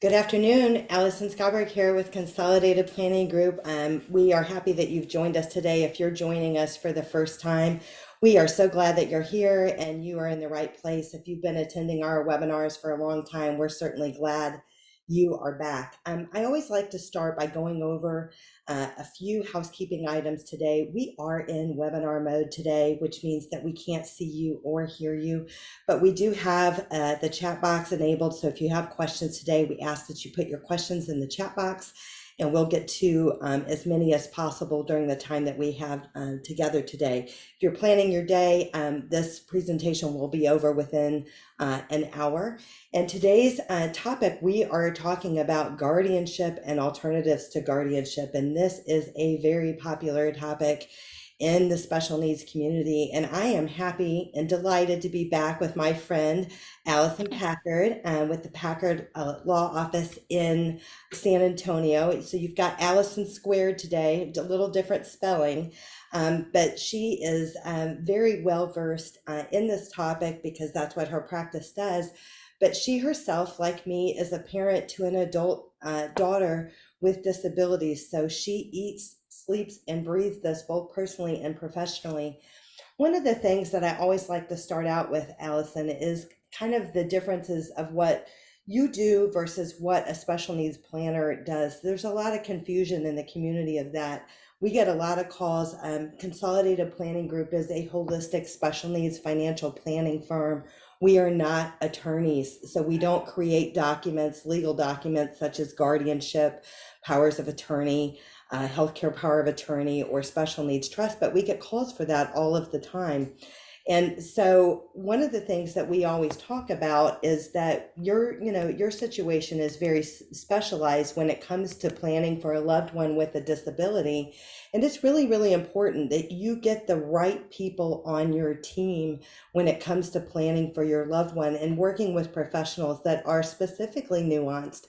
Good afternoon. Alison Packard here with Consolidated Planning Group. We are happy that you've joined us today. If you're joining us for the first time, we are so glad that you're here and you are in the right place. If you've been attending our webinars for a long time, we're certainly glad you are back. I always like to start by going over a few housekeeping items today. We are in webinar mode today, which means that we can't see you or hear you. But we do have the chat box enabled. So if you have questions today, we ask that you put your questions in the chat box and we'll get to as many as possible during the time that we have together today. If you're planning your day, this presentation will be over within an hour. And today's topic, we are talking about guardianship and alternatives to guardianship. And this is a very popular topic in the special needs community. And I am happy and delighted to be back with my friend, Alison Packard, with the Packard Law Office in San Antonio. So you've got Allison squared today, a little different spelling, but she is very well versed in this topic because that's what her practice does. But she herself, like me, is a parent to an adult daughter with disabilities. So she eats, sleeps, and breathes this both personally and professionally. One of the things that I always like to start out with, Allison, is kind of the differences of what you do versus what a special needs planner does. There's a lot of confusion in the community of that. We get a lot of calls. Consolidated Planning Group is a holistic special needs financial planning firm. We are not attorneys, so we don't create documents, legal documents such as guardianship, powers of attorney, healthcare power of attorney, or special needs trust, but we get calls for that all of the time. And so one of the things that we always talk about is that your situation is very specialized when it comes to planning for a loved one with a disability. And it's really, really important that you get the right people on your team when it comes to planning for your loved one and working with professionals that are specifically nuanced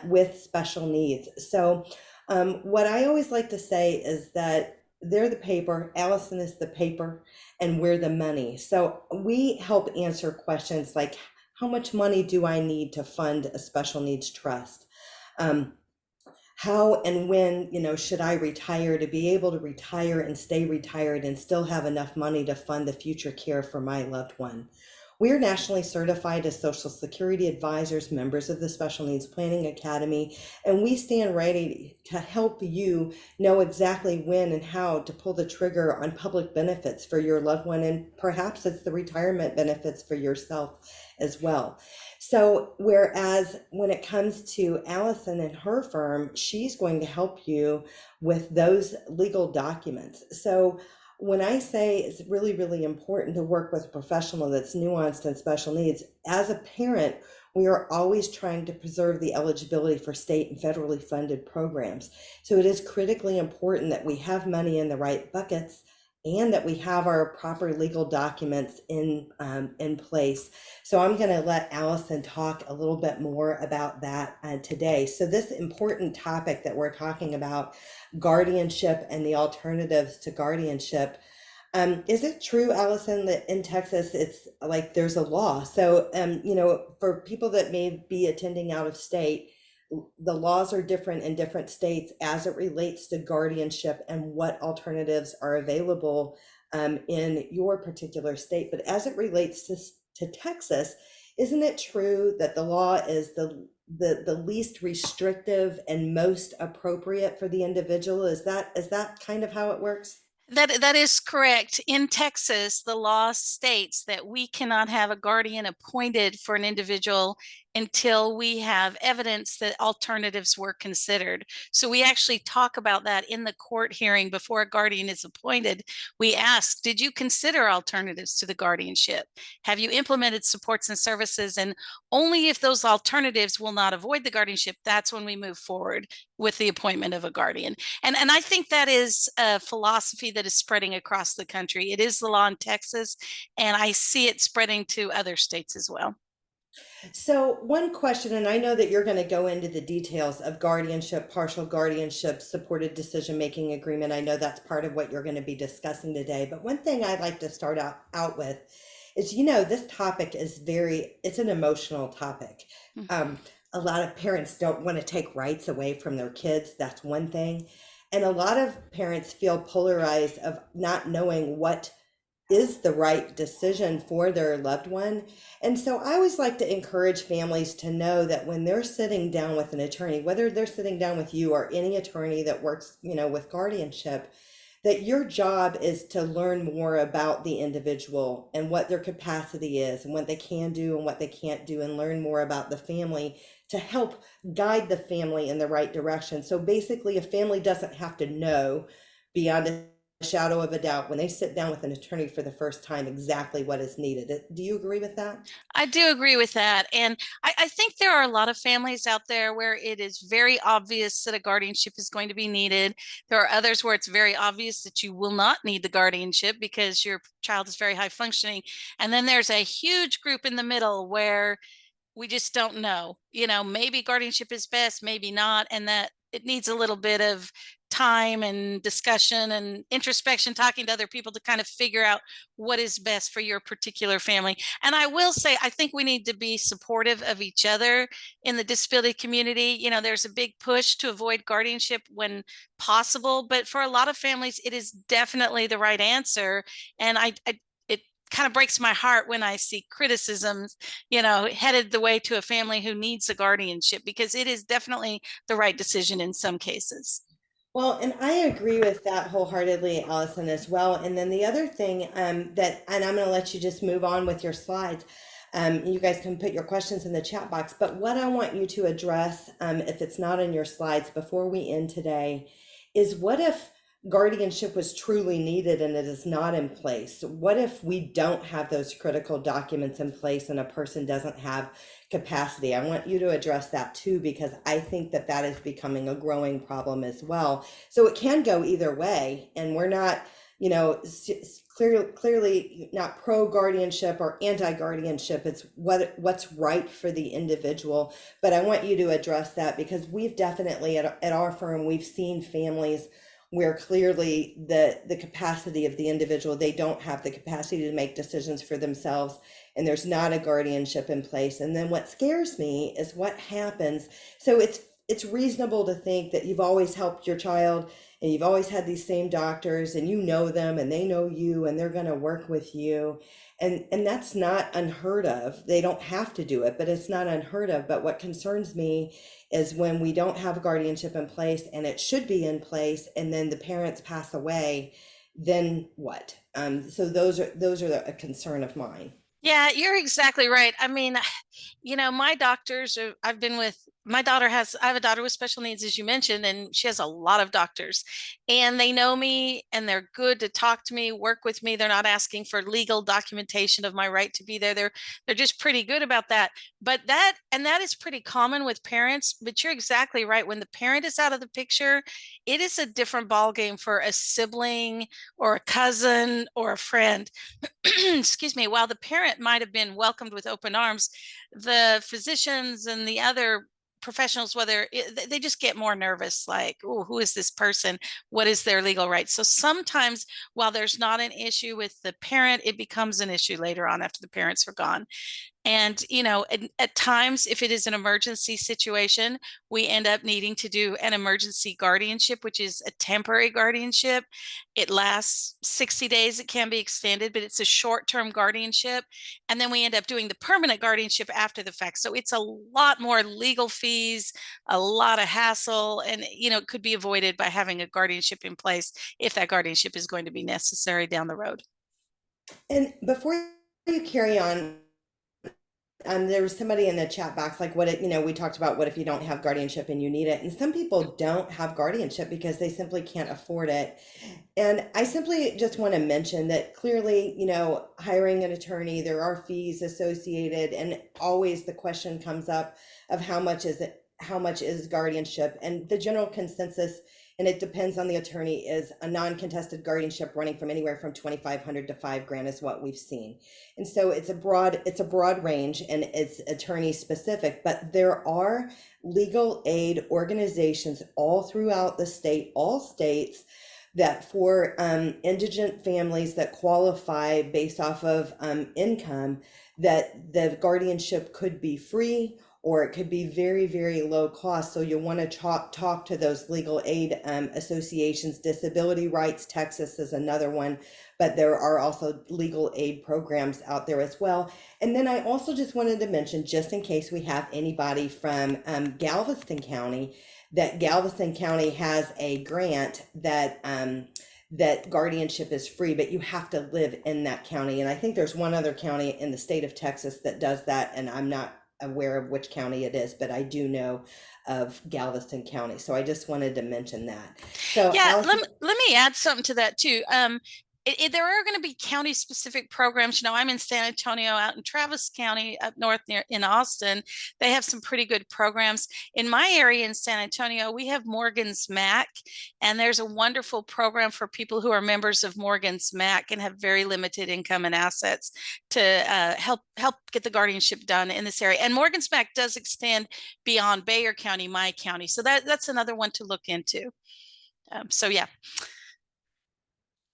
with special needs. So what I always like to say is that they're the paper, Allison is the paper, and we're the money. So we help answer questions like, how much money do I need to fund a special needs trust? How and when, should I retire to be able to retire and stay retired and still have enough money to fund the future care for my loved one? We're nationally certified as Social Security advisors, members of the Special Needs Planning Academy, and we stand ready to help you know exactly when and how to pull the trigger on public benefits for your loved one, and perhaps it's the retirement benefits for yourself as well. So whereas when it comes to Allison and her firm, she's going to help you with those legal documents. So when I say it's really, really important to work with a professional that's nuanced and special needs, as a parent, we are always trying to preserve the eligibility for state and federally funded programs. So it is critically important that we have money in the right buckets and that we have our proper legal documents in place. So I'm going to let Allison talk a little bit more about that today. So this important topic that we're talking about, guardianship and the alternatives to guardianship. Is it true, Allison, that in Texas it's like there's a law? So, for people that may be attending out of state, the laws are different in different states as it relates to guardianship and what alternatives are available in your particular state. But as it relates to Texas, isn't it true that the law is the least restrictive and most appropriate for the individual? Is that kind of how it works? That is correct. In Texas, the law states that we cannot have a guardian appointed for an individual until we have evidence that alternatives were considered. So we actually talk about that in the court hearing before a guardian is appointed. We ask, did you consider alternatives to the guardianship? Have you implemented supports and services? And only if those alternatives will not avoid the guardianship, that's when we move forward with the appointment of a guardian. And I think that is a philosophy that is spreading across the country. It is the law in Texas, and I see it spreading to other states as well. So one question, and I know that you're going to go into the details of guardianship, partial guardianship, supported decision-making agreement. I know that's part of what you're going to be discussing today. But one thing I'd like to start out with is, this topic is it's an emotional topic. Mhm. a lot of parents don't want to take rights away from their kids. That's one thing. And a lot of parents feel polarized of not knowing what is the right decision for their loved one. And so I always like to encourage families to know that when they're sitting down with an attorney, whether they're sitting down with you or any attorney that works, with guardianship, that your job is to learn more about the individual and what their capacity is and what they can do and what they can't do, and learn more about the family to help guide the family in the right direction. So basically, a family doesn't have to know beyond a shadow of a doubt when they sit down with an attorney for the first time exactly what is needed. Do you agree with that? I do agree with that. And I think there are a lot of families out there where it is very obvious that a guardianship is going to be needed. There are others where it's very obvious that you will not need the guardianship because your child is very high functioning. And then there's a huge group in the middle where we just don't know. Maybe guardianship is best, maybe not, and that it needs a little bit of time and discussion and introspection, talking to other people to kind of figure out what is best for your particular family. And I will say, I think we need to be supportive of each other in the disability community. There's a big push to avoid guardianship when possible, but for a lot of families, it is definitely the right answer. And it kind of breaks my heart when I see criticisms, headed the way to a family who needs a guardianship, because it is definitely the right decision in some cases. Well, and I agree with that wholeheartedly, Allison, as well. And then the other thing and I'm going to let you just move on with your slides. You guys can put your questions in the chat box. But what I want you to address, if it's not in your slides before we end today, is what if guardianship was truly needed and it is not in place? What if we don't have those critical documents in place and a person doesn't have capacity? I want you to address that too, because I think that that is becoming a growing problem as well. So it can go either way, and we're not, clearly not pro guardianship or anti guardianship. It's what's right for the individual. But I want you to address that, because we've definitely at our firm, we've seen families where clearly the capacity of the individual, they don't have the capacity to make decisions for themselves, and there's not a guardianship in place. And then what scares me is what happens. So it's reasonable to think that you've always helped your child and you've always had these same doctors and you know them and they know you and they're going to work with you. And that's not unheard of. They don't have to do it, but it's not unheard of. But what concerns me is when we don't have guardianship in place and it should be in place, and then the parents pass away, then what? So those are a concern of mine. Yeah, you're exactly right. I mean, my doctors are, I've been with I have a daughter with special needs, as you mentioned, and she has a lot of doctors, and they know me and they're good to talk to me, work with me. They're not asking for legal documentation of my right to be there. They're just pretty good about that. But that is pretty common with parents. But you're exactly right. When the parent is out of the picture, it is a different ballgame for a sibling or a cousin or a friend. Excuse me. While the parent might have been welcomed with open arms, the physicians and the other professionals, they just get more nervous, like, oh, who is this person? What is their legal rights? So sometimes while there's not an issue with the parent, it becomes an issue later on after the parents are gone. And, at times, if it is an emergency situation, we end up needing to do an emergency guardianship, which is a temporary guardianship. It lasts 60 days. It can be extended, but it's a short-term guardianship. And then we end up doing the permanent guardianship after the fact. So it's a lot more legal fees, a lot of hassle, and, it could be avoided by having a guardianship in place if that guardianship is going to be necessary down the road. And before you carry on, there was somebody in the chat box, like, we talked about what if you don't have guardianship and you need it. And some people don't have guardianship because they simply can't afford it. And I simply just want to mention that clearly, hiring an attorney, there are fees associated. And always the question comes up of how much is guardianship? And the general consensus, and it depends on the attorney, is a non-contested guardianship running from anywhere from $2,500 to $5,000 is what we've seen. And so it's a broad range, and it's attorney specific, but there are legal aid organizations all throughout the state, all states, that for indigent families that qualify based off of income, that the guardianship could be free or it could be very, very low cost. So you'll want to talk to those legal aid associations. Disability Rights Texas is another one, but there are also legal aid programs out there as well. And then I also just wanted to mention, just in case we have anybody from Galveston County, that Galveston County has a grant that guardianship is free, but you have to live in that county. And I think there's one other county in the state of Texas that does that, and I'm not aware of which county it is, but I do know of Galveston County. So I just wanted to mention that. So Yeah, Allison, let me add something to that too. There are going to be county specific programs. I'm in San Antonio, out in Travis County up north near in Austin. They have some pretty good programs. In my area in San Antonio, we have Morgan's MAC, and there's a wonderful program for people who are members of Morgan's MAC and have very limited income and assets to help get the guardianship done in this area. And Morgan's MAC does extend beyond Bayer County, my county. So that's another one to look into. So yeah.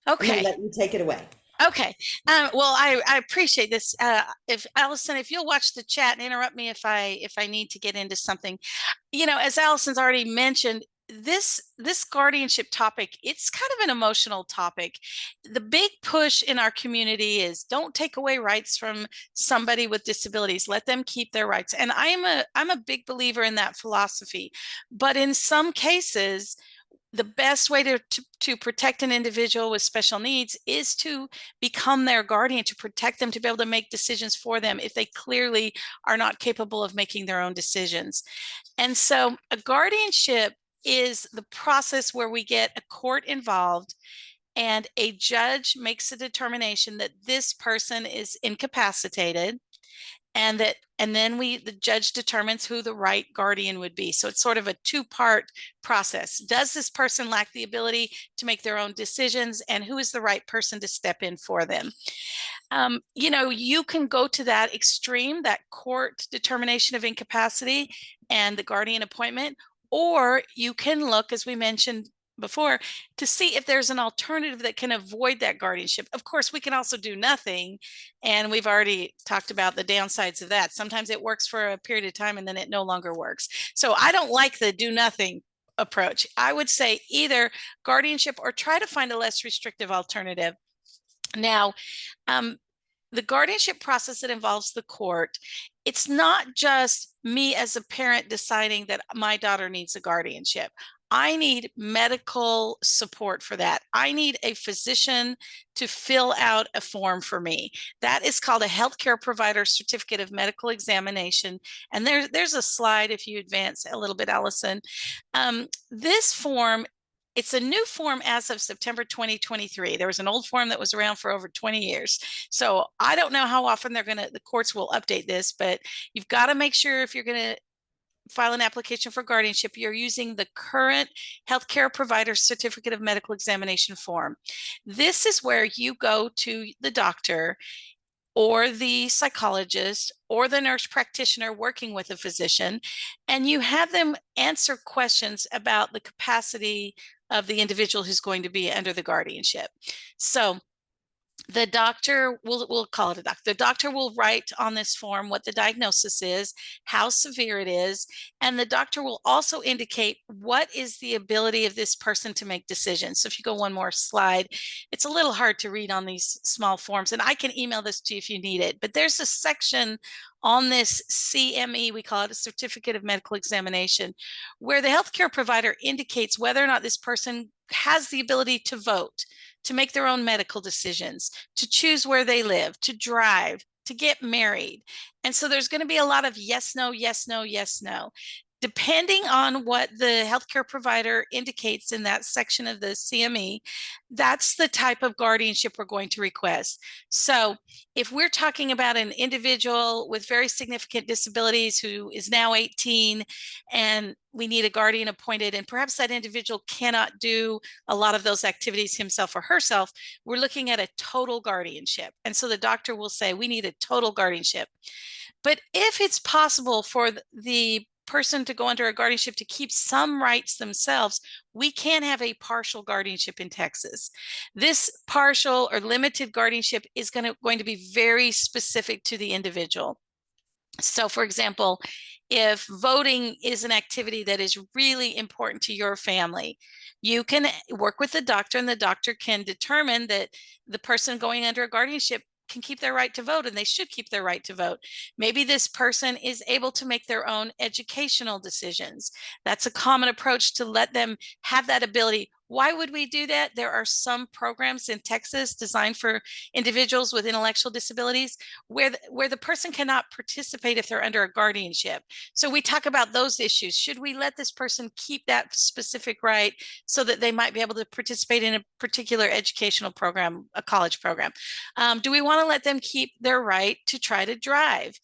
I'm going Okay. to let you take it away. Okay. Well, I appreciate this. If Allison, if you'll watch the chat and interrupt me if I need to get into something, as Allison's already mentioned, this guardianship topic, it's kind of an emotional topic. The big push in our community is don't take away rights from somebody with disabilities. Let them keep their rights. And I'm a big believer in that philosophy. But in some cases, the best way to protect an individual with special needs is to become their guardian, to protect them, to be able to make decisions for them if they clearly are not capable of making their own decisions. And so a guardianship is the process where we get a court involved and a judge makes a determination that this person is incapacitated, and then the judge determines who the right guardian would be. So it's sort of a two-part process. Does this person lack the ability to make their own decisions, and who is the right person to step in for them? You can go to that extreme, that court determination of incapacity and the guardian appointment, or you can look, as we mentioned before, to see if there's an alternative that can avoid that guardianship. Of course, we can also do nothing, and we've already talked about the downsides of that. Sometimes it works for a period of time and then it no longer works. So I don't like the do nothing approach. I would say either guardianship or try to find a less restrictive alternative. Now, the guardianship process that involves the court, it's not just me as a parent deciding that my daughter needs a guardianship. I need medical support for that. I need a physician to fill out a form for me. That is called a healthcare provider certificate of medical examination. And there's a slide if you advance a little bit, Allison. This form, it's a new form as of September 2023. There was an old form that was around for over 20 years. So I don't know how often the courts will update this, but you've got to make sure if you're going to file an application for guardianship, you're using the current healthcare provider certificate of medical examination form. This is where you go to the doctor or the psychologist or the nurse practitioner working with a physician, and you have them answer questions about the capacity of the individual who's going to be under the guardianship. So the doctor, we'll call it a doctor. The doctor will write on this form what the diagnosis is, how severe it is, and the doctor will also indicate what is the ability of this person to make decisions. So if you go one more slide, it's a little hard to read on these small forms, and I can email this to you if you need it, but there's a section on this CME, we call it a certificate of medical examination, where the healthcare provider indicates whether or not this person has the ability to vote, to make their own medical decisions, to choose where they live, to drive, to get married. And so there's going to be a lot of yes, no, yes, no, yes, no. Depending on what the healthcare provider indicates in that section of the CME, that's the type of guardianship we're going to request. So if we're talking about an individual with very significant disabilities who is now 18 and we need a guardian appointed, and perhaps that individual cannot do a lot of those activities himself or herself, we're looking at a total guardianship. And so the doctor will say, we need a total guardianship. But if it's possible for the person to go under a guardianship to keep some rights themselves, we can have a partial guardianship in Texas. This partial or limited guardianship is going to be very specific to the individual. So, for example, if voting is an activity that is really important to your family, you can work with the doctor, and the doctor can determine that the person going under a guardianship can keep their right to vote, and they should keep their right to vote. Maybe this person is able to make their own educational decisions. That's a common approach, to let them have that ability. Why would we do that? There are some programs in Texas designed for individuals with intellectual disabilities where the person cannot participate if they're under a guardianship. So we talk about those issues. Should we let this person keep that specific right so that they might be able to participate in a particular educational program, a college program? Do we want to let them keep their right to try to drive?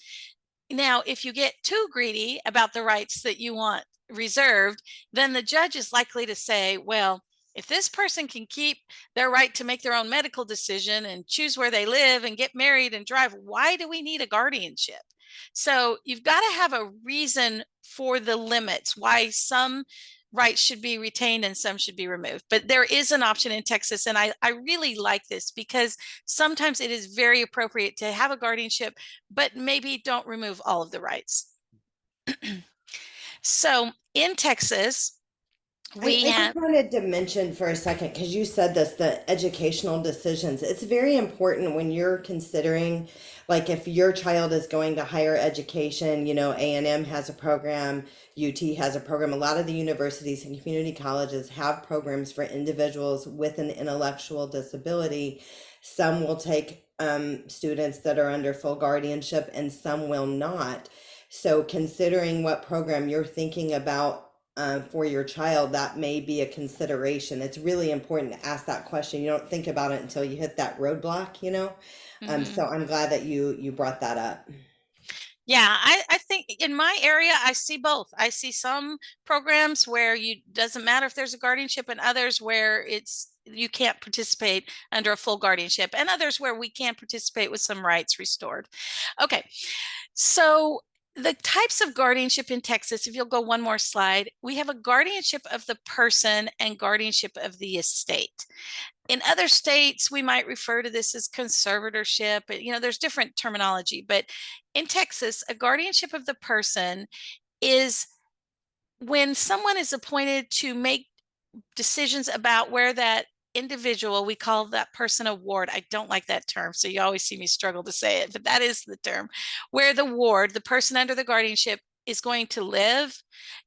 Now, if you get too greedy about the rights that you want reserved, then the judge is likely to say, well, if this person can keep their right to make their own medical decision and choose where they live and get married and drive, why do we need a guardianship? So you've got to have a reason for the limits, why some rights should be retained and some should be removed. But there is an option in Texas, and I really like this, because sometimes it is very appropriate to have a guardianship, but maybe don't remove all of the rights. So in Texas, we I have, just wanted to mention for a second, because you said this, the educational decisions. It's very important when you're considering, like if your child is going to higher education, A&M has a program, UT has a program. A lot of the universities and community colleges have programs for individuals with an intellectual disability. Some will take students that are under full guardianship and some will not. So considering what program you're thinking about for your child, that may be a consideration. It's really important to ask that question. You don't think about it until you hit that roadblock. So mhm. I'm glad that you brought that up. Yeah, I think in my area, I see both. I see some programs where you doesn't matter if there's a guardianship, and others where it's you can't participate under a full guardianship, and others where we can participate with some rights restored. Okay, so the types of guardianship in Texas, if you'll go one more slide, we have a guardianship of the person and guardianship of the estate. In other states, we might refer to this as conservatorship. There's different terminology, but in Texas, a guardianship of the person is when someone is appointed to make decisions about where that individual, we call that person a ward. I don't like that term, so you always see me struggle to say it, but that is the term, where the ward, the person under the guardianship, is going to live,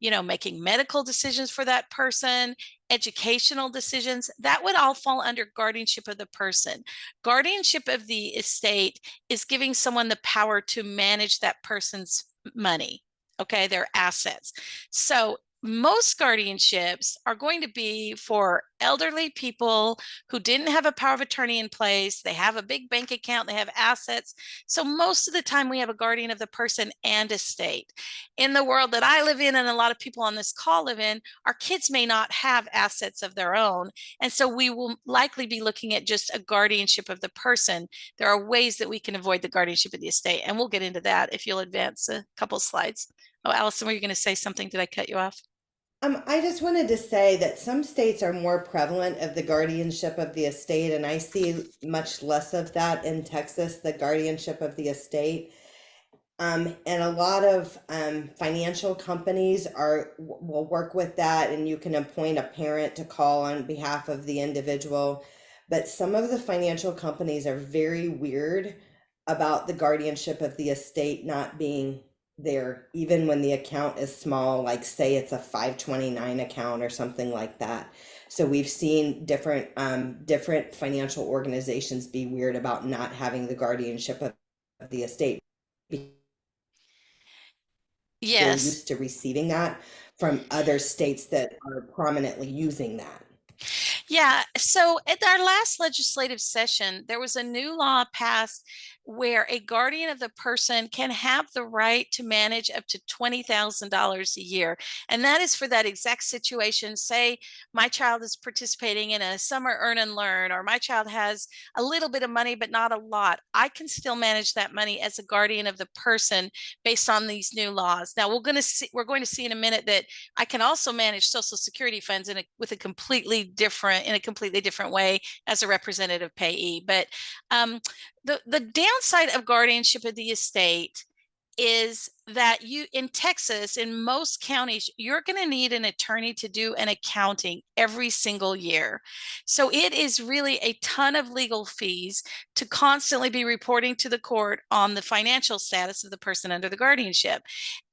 making medical decisions for that person, educational decisions. That would all fall under guardianship of the person. Guardianship of the estate is giving someone the power to manage that person's money, okay, their assets. So most guardianships are going to be for elderly people who didn't have a power of attorney in place. They have a big bank account, they have assets. So most of the time we have a guardian of the person and estate. In the world that I live in, and a lot of people on this call live in, our kids may not have assets of their own. And so we will likely be looking at just a guardianship of the person. There are ways that we can avoid the guardianship of the estate, and we'll get into that if you'll advance a couple slides. Oh, Allison, were you going to say something? Did I cut you off? I just wanted to say that some states are more prevalent of the guardianship of the estate, and I see much less of that in Texas, the guardianship of the estate. And a lot of financial companies will work with that, and you can appoint a parent to call on behalf of the individual. But some of the financial companies are very weird about the guardianship of the estate not being there, even when the account is small, like say it's a 529 account or something like that. So we've seen different financial organizations be weird about not having the guardianship of the estate, they're Yes. used to receiving that from other states that are prominently using that. Yeah. So at our last legislative session, there was a new law passed where a guardian of the person can have the right to manage up to $20,000 a year. And that is for that exact situation. Say my child is participating in a summer earn and learn, or my child has a little bit of money, but not a lot. I can still manage that money as a guardian of the person based on these new laws. Now we're going to see in a minute that I can also manage Social Security funds in a completely different way as a representative payee. But the downside of guardianship of the estate is that in Texas, in most counties, you're going to need an attorney to do an accounting every single year. So it is really a ton of legal fees to constantly be reporting to the court on the financial status of the person under the guardianship.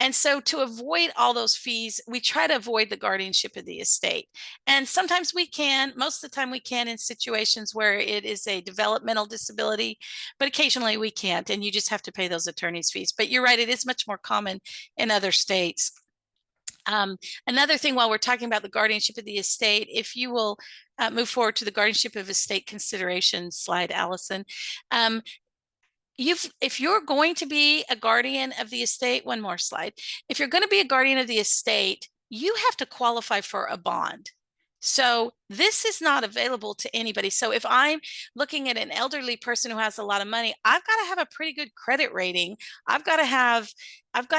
And so to avoid all those fees, we try to avoid the guardianship of the estate. And sometimes we can, most of the time we can in situations where it is a developmental disability, but occasionally we can't, and you just have to pay those attorney's fees. But you're right, it is much more common in other states. Another thing, while we're talking about the guardianship of the estate, if you will move forward to the guardianship of estate considerations slide, Allison. If you're going to be a guardian of the estate, one more slide. If you're going to be a guardian of the estate, you have to qualify for a bond. So this is not available to anybody. So if I'm looking at an elderly person who has a lot of money, I've got to have a pretty good credit rating. I've got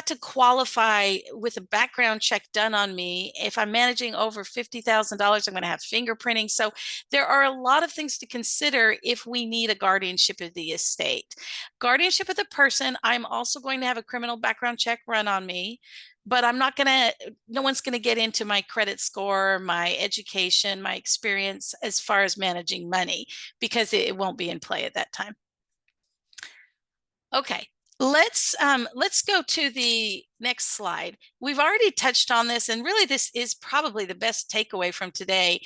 to qualify with a background check done on me. If I'm managing over $50,000, I'm going to have fingerprinting. So there are a lot of things to consider if we need a guardianship of the estate. Guardianship of the person, I'm also going to have a criminal background check run on me. But no one's going to get into my credit score, my education, my experience as far as managing money, because it won't be in play at that time. Okay, let's go to the next slide. We've already touched on this, and really this is probably the best takeaway from today.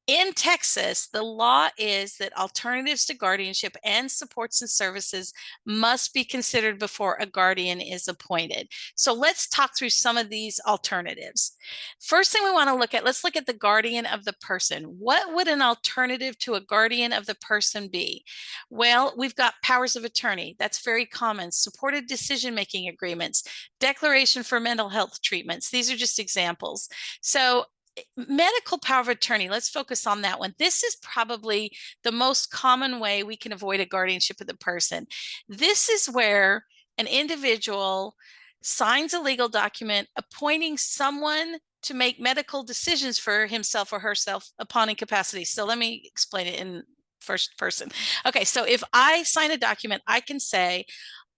In Texas, the law is that alternatives to guardianship and supports and services must be considered before a guardian is appointed. So let's talk through some of these alternatives. First thing we want to look at, let's look at the guardian of the person. What would an alternative to a guardian of the person be? Well, we've got powers of attorney. That's very common. Supported decision-making agreements, declaration for mental health treatments. These are just examples. So medical power of attorney, let's focus on that one. This is probably the most common way we can avoid a guardianship of the person. This is where an individual signs a legal document appointing someone to make medical decisions for himself or herself upon incapacity. So let me explain it in first person. Okay, so if I sign a document, I can say,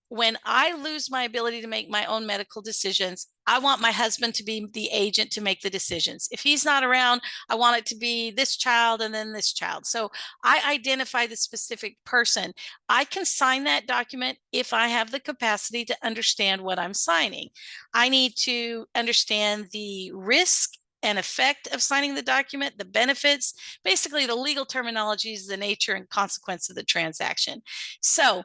when I lose my ability to make my own medical decisions, I want my husband to be the agent to make the decisions. If he's not around, I want it to be this child and then this child. So I identify the specific person. I can sign that document if I have the capacity to understand what I'm signing. I need to understand the risk and effect of signing the document, the benefits, basically the legal terminologies, the nature and consequence of the transaction. So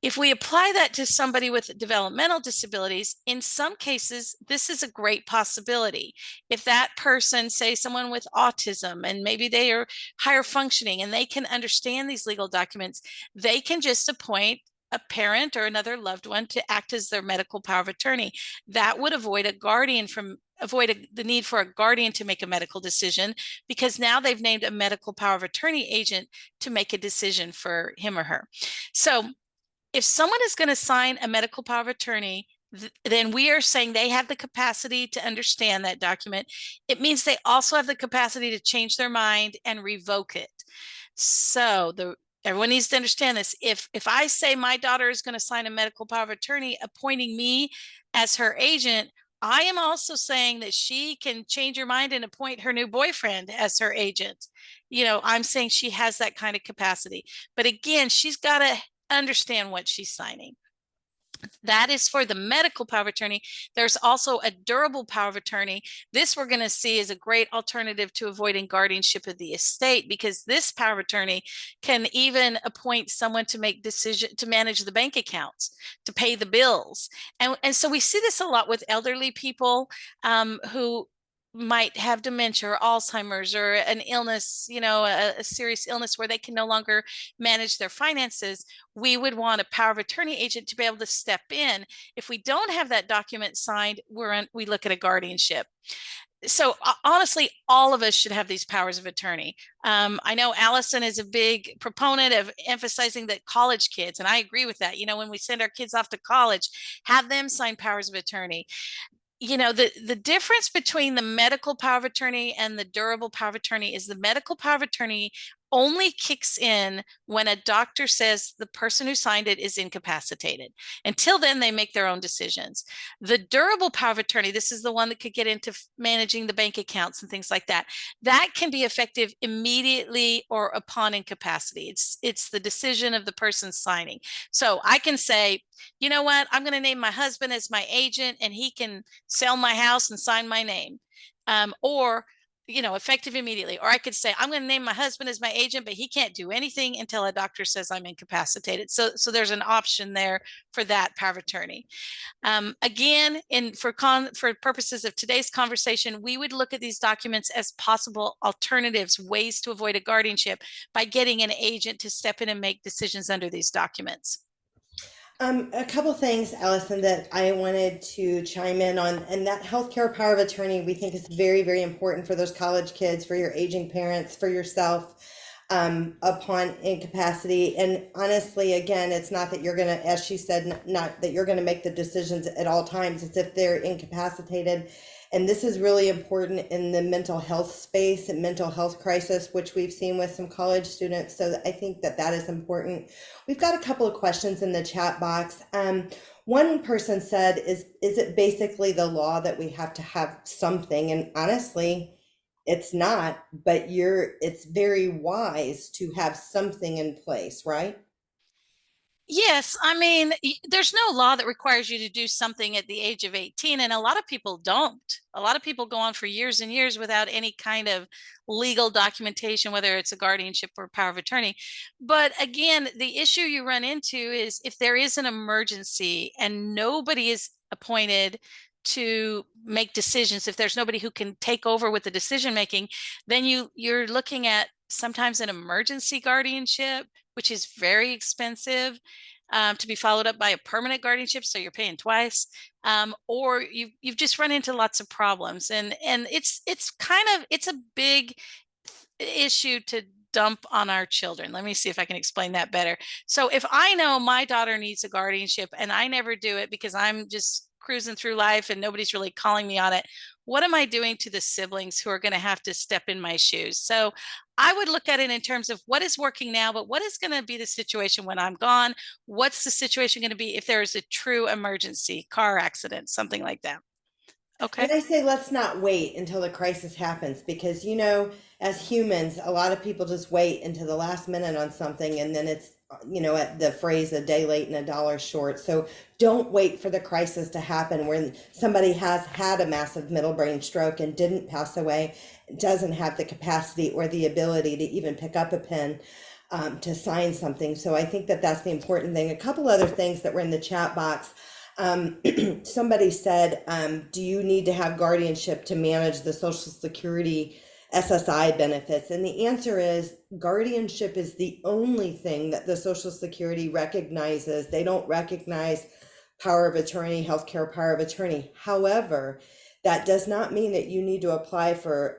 if we apply that to somebody with developmental disabilities, in some cases, this is a great possibility. If that person, say someone with autism, and maybe they are higher functioning and they can understand these legal documents, they can just appoint a parent or another loved one to act as their medical power of attorney. That would avoid the need for a guardian to make a medical decision, because now they've named a medical power of attorney agent to make a decision for him or her. So if someone is going to sign a medical power of attorney, then we are saying they have the capacity to understand that document. It means they also have the capacity to change their mind and revoke it. So everyone needs to understand this. If I say my daughter is going to sign a medical power of attorney appointing me as her agent, I am also saying that she can change her mind and appoint her new boyfriend as her agent. I'm saying she has that kind of capacity. But again, she's got to understand what she's signing. That is for the medical power of attorney. There's also a durable power of attorney. This we're going to see is a great alternative to avoiding guardianship of the estate, because this power of attorney can even appoint someone to make decision to manage the bank accounts, to pay the bills. And so we see this a lot with elderly people who might have dementia or Alzheimer's or an illness, a serious illness where they can no longer manage their finances. We would want a power of attorney agent to be able to step in. If we don't have that document signed, we look at a guardianship. So honestly, all of us should have these powers of attorney. I know Allison is a big proponent of emphasizing that college kids, and I agree with that. When we send our kids off to college, have them sign powers of attorney. The difference between the medical power of attorney and the durable power of attorney is the medical power of attorney only kicks in when a doctor says the person who signed it is incapacitated. Until then, they make their own decisions. The durable power of attorney, this is the one that could get into managing the bank accounts and things like that. That can be effective immediately or upon incapacity. It's the decision of the person signing. So I can say, you know what, I'm going to name my husband as my agent and he can sell my house and sign my name. Or effective immediately. Or I could say, I'm going to name my husband as my agent, but he can't do anything until a doctor says I'm incapacitated. So there's an option there for that power of attorney. Again, for purposes of today's conversation, we would look at these documents as possible alternatives, ways to avoid a guardianship by getting an agent to step in and make decisions under these documents. A couple things, Allison, that I wanted to chime in on, and that healthcare power of attorney we think is very, very important for those college kids, for your aging parents, for yourself, upon incapacity. And honestly, again, it's not that you're going to, as she said, not that you're going to make the decisions at all times. It's if they're incapacitated. And this is really important in the mental health space and mental health crisis, which we've seen with some college students. So I think that that is important. We've got a couple of questions in the chat box. One person said, is it basically the law that we have to have something? And honestly, it's not, but it's very wise to have something in place, right? Yes, I mean, there's no law that requires you to do something at the age of 18, and a lot of people don't. A lot of people go on for years and years without any kind of legal documentation, whether it's a guardianship or power of attorney. But again, the issue you run into is if there is an emergency and nobody is appointed to make decisions, if there's nobody who can take over with the decision making, then you're looking at sometimes an emergency guardianship, which is very expensive, to be followed up by a permanent guardianship, so you're paying twice, or you've just run into lots of problems, and it's a big issue to dump on our children. Let me see if I can explain that better. So if I know my daughter needs a guardianship and I never do it because I'm just cruising through life and nobody's really calling me on it, what am I doing to the siblings who are going to have to step in my shoes? So I would look at it in terms of what is working now, but what is going to be the situation when I'm gone? What's the situation going to be if there is a true emergency, car accident, something like that? Okay. And I say let's not wait until the crisis happens because, as humans, a lot of people just wait until the last minute on something and then it's, at the phrase a day late and a dollar short. So don't wait for the crisis to happen when somebody has had a massive middle brain stroke and didn't pass away, doesn't have the capacity or the ability to even pick up a pen to sign something. So I think that that's the important thing. A couple other things that were in the chat box. Somebody said, do you need to have guardianship to manage the Social Security SSI benefits? And the answer is guardianship is the only thing that the Social Security recognizes. They don't recognize power of attorney, healthcare power of attorney. However, that does not mean that you need to apply for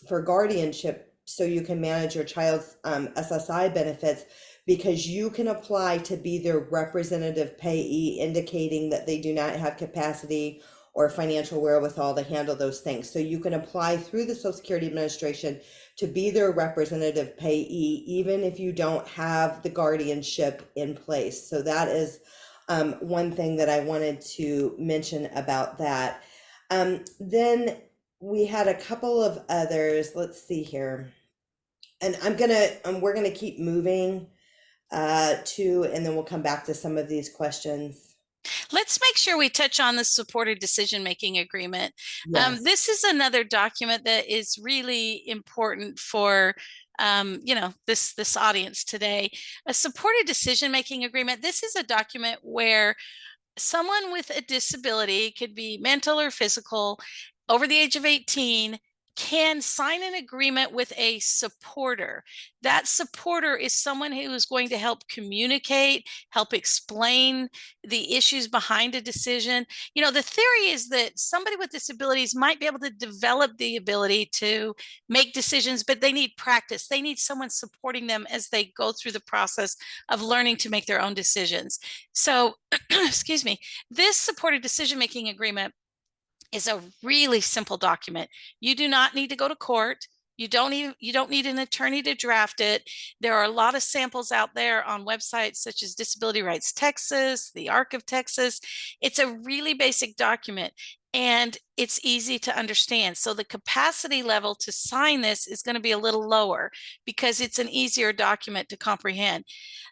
guardianship so you can manage your child's SSI benefits, because you can apply to be their representative payee, indicating that they do not have capacity or financial wherewithal to handle those things. So you can apply through the Social Security Administration to be their representative payee, even if you don't have the guardianship in place. So that is one thing that I wanted to mention about that. Then we had a couple of others. Let's see here. And we're gonna keep moving and then we'll come back to some of these questions. Let's make sure we touch on the supported decision-making agreement. Yes. This is another document that is really important for this audience today. A supported decision-making agreement. This is a document where someone with a disability, could be mental or physical, over the age of 18, can sign an agreement with a supporter. That supporter is someone who is going to help communicate, help explain the issues behind a decision. The theory is that somebody with disabilities might be able to develop the ability to make decisions, but they need practice. They need someone supporting them as they go through the process of learning to make their own decisions. So, excuse me, this supported decision-making agreement is a really simple document. You do not need to go to court. You don't need an attorney to draft it. There are a lot of samples out there on websites such as Disability Rights Texas, the ARC of Texas. It's a really basic document and it's easy to understand. So the capacity level to sign this is going to be a little lower because it's an easier document to comprehend.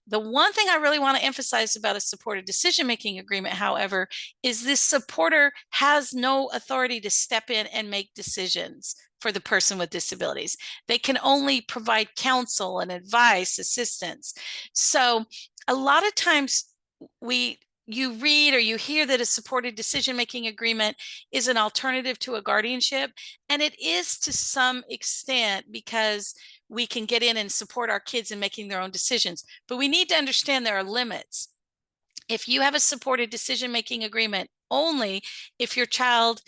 The one thing I really want to emphasize about a supported decision-making agreement, however, is this supporter has no authority to step in and make decisions for the person with disabilities. They can only provide counsel and advice, assistance. So a lot of times you read or you hear that a supported decision-making agreement is an alternative to a guardianship, and it is to some extent because we can get in and support our kids in making their own decisions. But we need to understand there are limits. If you have a supported decision-making agreement only if your child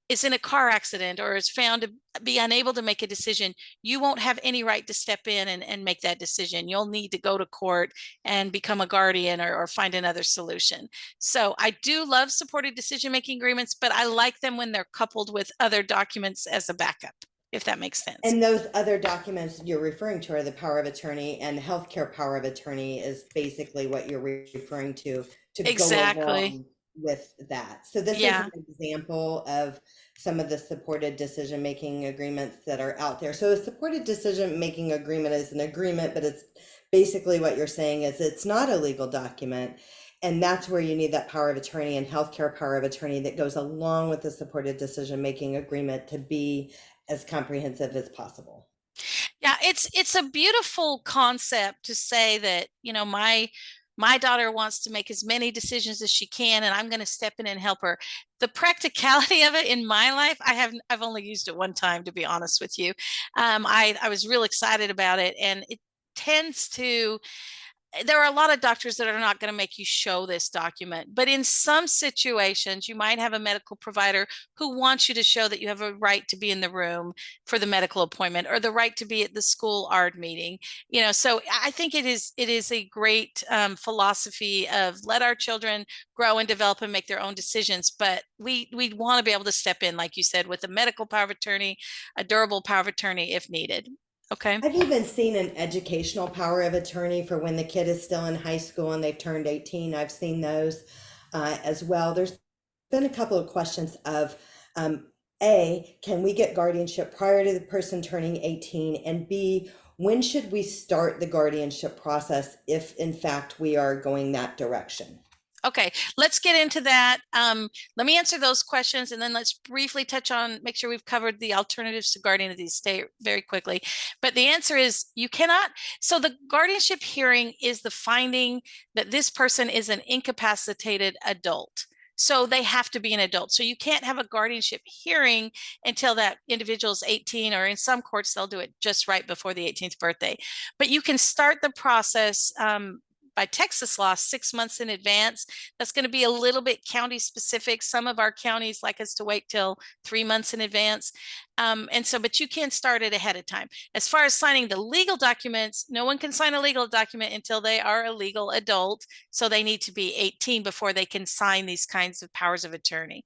is in a car accident or is found to be unable to make a decision, you won't have any right to step in and make that decision. You'll need to go to court and become a guardian or find another solution. So I do love supported decision-making agreements, but I like them when they're coupled with other documents as a backup, if that makes sense. And those other documents you're referring to are the power of attorney, and the healthcare power of attorney is basically what you're referring to go Exactly. along with that. So this is Yeah. an example of some of the supported decision-making agreements that are out there. So a supported decision-making agreement is an agreement, but it's basically what you're saying is it's not a legal document. And that's where you need that power of attorney and healthcare power of attorney that goes along with the supported decision-making agreement to be as comprehensive as possible. Yeah, it's a beautiful concept to say that, my daughter wants to make as many decisions as she can, and I'm going to step in and help her. The practicality of it in my life, I've only used it one time, to be honest with you. I was real excited about it, and it tends to there are a lot of doctors that are not going to make you show this document, but in some situations, you might have a medical provider who wants you to show that you have a right to be in the room for the medical appointment or the right to be at the school ARD meeting. So I think it is a great philosophy of let our children grow and develop and make their own decisions, but we want to be able to step in, like you said, with a medical power of attorney, a durable power of attorney if needed. Okay. I've even seen an educational power of attorney for when the kid is still in high school and they've turned 18. I've seen those as well. There's been a couple of questions of A, can we get guardianship prior to the person turning 18? And B, when should we start the guardianship process if in fact we are going that direction? Okay, let's get into that. Let me answer those questions and then let's briefly touch on, make sure we've covered the alternatives to guardian of the estate very quickly. But the answer is you cannot. So the guardianship hearing is the finding that this person is an incapacitated adult. So they have to be an adult. So you can't have a guardianship hearing until that individual is 18, or in some courts, they'll do it just right before the 18th birthday. But you can start the process by Texas law 6 months in advance. That's going to be a little bit county specific. Some of our counties like us to wait till 3 months in advance. But you can start it ahead of time. As far as signing the legal documents, no one can sign a legal document until they are a legal adult. So they need to be 18 before they can sign these kinds of powers of attorney.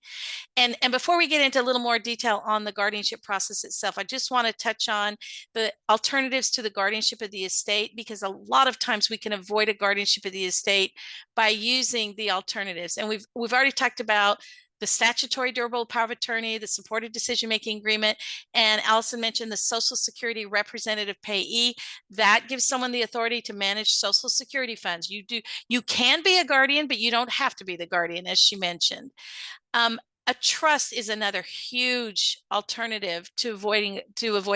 And before we get into a little more detail on the guardianship process itself, I just want to touch on the alternatives to the guardianship of the estate, because a lot of times we can avoid a guardianship of the estate by using the alternatives. And we've already talked about the statutory durable power of attorney, the supported decision-making agreement, and Alison mentioned the Social Security representative payee. That gives someone the authority to manage Social Security funds. You can be a guardian, but you don't have to be the guardian, as she mentioned. A trust is another huge alternative to avoid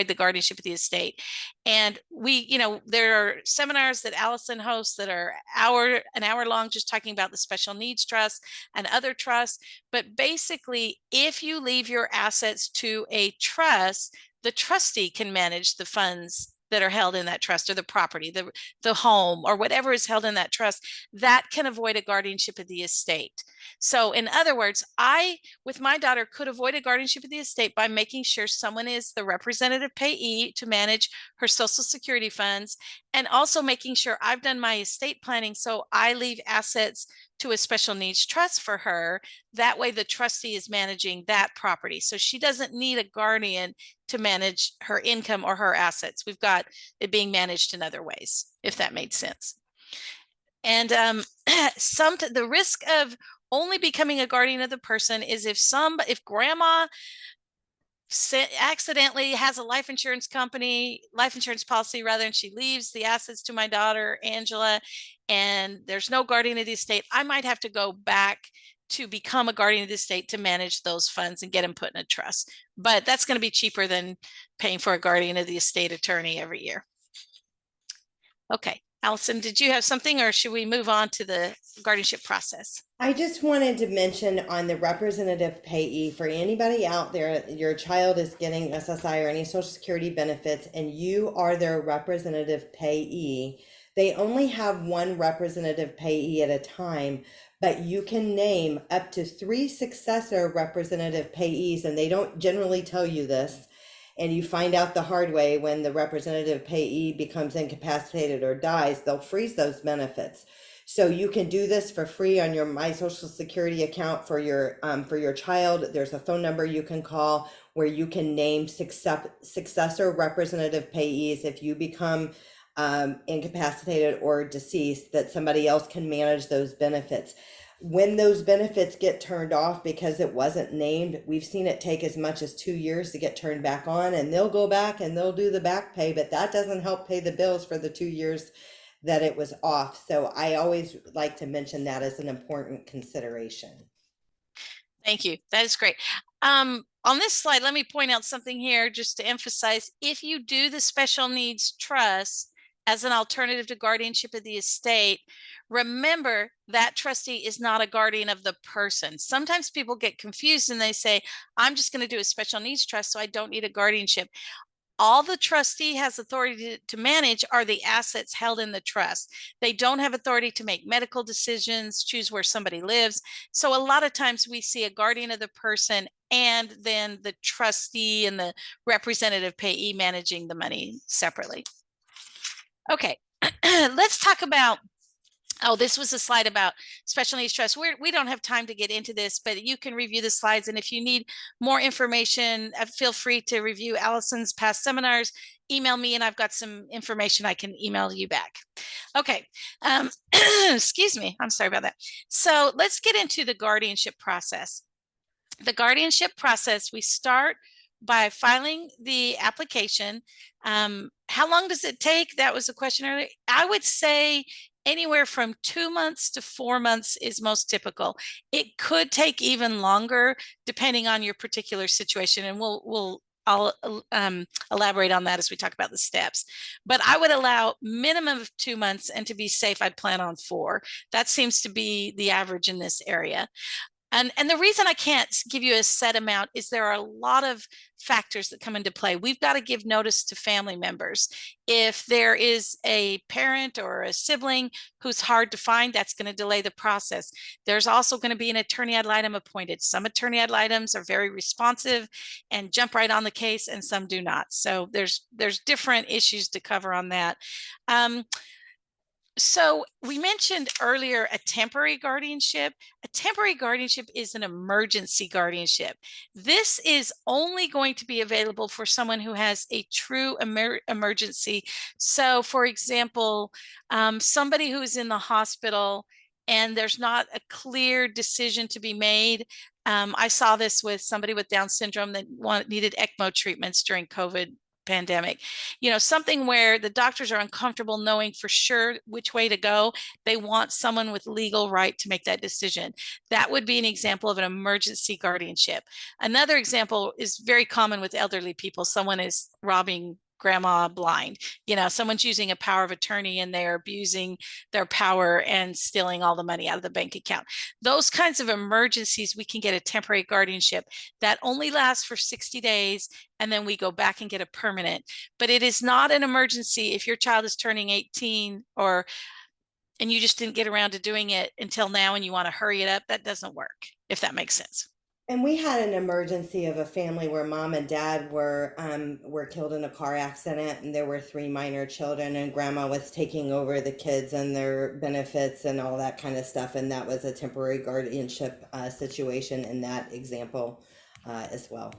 the guardianship of the estate. And there are seminars that Alison hosts that are an hour long, just talking about the special needs trust and other trusts. But basically, if you leave your assets to a trust, the trustee can manage the funds that are held in that trust, or the property, the home, or whatever is held in that trust. That can avoid a guardianship of the estate. So in other words, I, with my daughter, could avoid a guardianship of the estate by making sure someone is the representative payee to manage her Social Security funds, and also making sure I've done my estate planning so I leave assets to a special needs trust for her. That way the trustee is managing that property. So she doesn't need a guardian to manage her income or her assets. We've got it being managed in other ways, if that made sense. And the risk of only becoming a guardian of the person is if grandma accidentally has a life insurance policy rather, and she leaves the assets to my daughter Angela, and there's no guardian of the estate, I might have to go back to become a guardian of the estate to manage those funds and get them put in a trust. But that's going to be cheaper than paying for a guardian of the estate attorney every year. Okay, Allison, did you have something, or should we move on to the guardianship process? I just wanted to mention on the representative payee, for anybody out there, your child is getting SSI or any Social Security benefits and you are their representative payee. They only have one representative payee at a time, but you can name up to 3 successor representative payees, and they don't generally tell you this. And you find out the hard way when the representative payee becomes incapacitated or dies, they'll freeze those benefits. So you can do this for free on your My Social Security account for your child. There's a phone number you can call where you can name successor representative payees if you become incapacitated or deceased, that somebody else can manage those benefits. When those benefits get turned off because it wasn't named, we've seen it take as much as 2 years to get turned back on, and they'll go back and they'll do the back pay, but that doesn't help pay the bills for the 2 years that it was off. So I always like to mention that as an important consideration. Thank you. That is great. On this slide, let me point out something here just to emphasize. If you do the special needs trust as an alternative to guardianship of the estate, remember that trustee is not a guardian of the person. Sometimes people get confused and they say, I'm just going to do a special needs trust, so I don't need a guardianship. All the trustee has authority to manage are the assets held in the trust. They don't have authority to make medical decisions, choose where somebody lives. So a lot of times we see a guardian of the person and then the trustee and the representative payee managing the money separately. Okay, let's talk about, oh, this was a slide about special needs trust. We don't have time to get into this, but you can review the slides. And if you need more information, feel free to review Allison's past seminars. Email me and I've got some information I can email you back. Okay, excuse me. I'm sorry about that. So let's get into the guardianship process. The guardianship process, we start by filing the application. How long does it take? That was a question earlier. I would say anywhere from 2 months to 4 months is most typical. It could take even longer depending on your particular situation, and I'll elaborate on that as we talk about the steps. But I would allow minimum of 2 months, and to be safe, I'd plan on 4. That seems to be the average in this area. And the reason I can't give you a set amount is there are a lot of factors that come into play. We've got to give notice to family members. If there is a parent or a sibling who's hard to find, that's going to delay the process. There's also going to be an attorney ad litem appointed. Some attorney ad litems are very responsive and jump right on the case, and some do not. So there's different issues to cover on that. So we mentioned earlier a temporary guardianship. A temporary guardianship is an emergency guardianship. This is only going to be available for someone who has a true emergency. So for example, somebody who's in the hospital and there's not a clear decision to be made. I saw this with somebody with Down syndrome that needed ECMO treatments during COVID pandemic. Something where the doctors are uncomfortable knowing for sure which way to go. They want someone with legal right to make that decision. That would be an example of an emergency guardianship. Another example is very common with elderly people. Someone is robbing grandma blind. Someone's using a power of attorney and they're abusing their power and stealing all the money out of the bank account. Those kinds of emergencies, we can get a temporary guardianship that only lasts for 60 days, and then we go back and get a permanent. But it is not an emergency if your child is turning 18 and you just didn't get around to doing it until now and you want to hurry it up. That doesn't work, if that makes sense. And we had an emergency of a family where mom and dad were killed in a car accident, and there were three minor children, and grandma was taking over the kids and their benefits and all that kind of stuff, and that was a temporary guardianship situation in that example as well.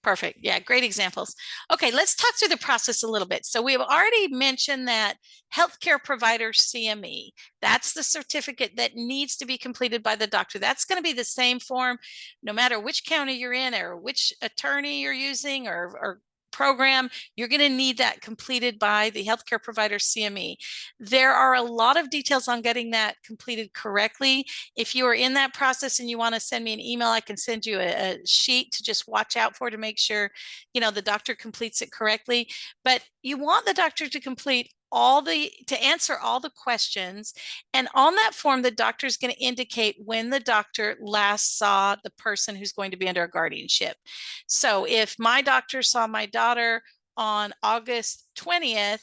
Perfect. Yeah, great examples. Okay, let's talk through the process a little bit. So we have already mentioned that healthcare provider CME, that's the certificate that needs to be completed by the doctor. That's going to be the same form no matter which county you're in or which attorney you're using or program. You're going to need that completed by the healthcare provider CME. There are a lot of details on getting that completed correctly. If you are in that process and you want to send me an email, I can send you a sheet to just watch out for to make sure, the doctor completes it correctly. But you want the doctor to complete to answer all the questions. And on that form, the doctor is going to indicate when the doctor last saw the person who's going to be under a guardianship. So if my doctor saw my daughter on August 20th,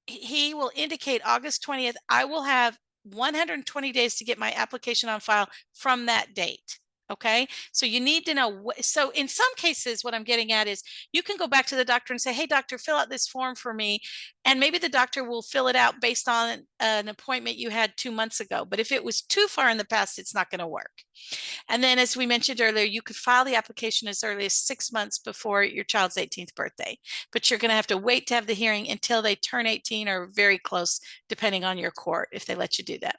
he will indicate August 20th. I will have 120 days to get my application on file from that date. Okay. So you need to know. So in some cases, what I'm getting at is you can go back to the doctor and say, hey, doctor, fill out this form for me. And maybe the doctor will fill it out based on an appointment you had 2 months ago. But if it was too far in the past, it's not going to work. And then, as we mentioned earlier, you could file the application as early as 6 months before your child's 18th birthday, but you're going to have to wait to have the hearing until they turn 18 or very close, depending on your court, if they let you do that.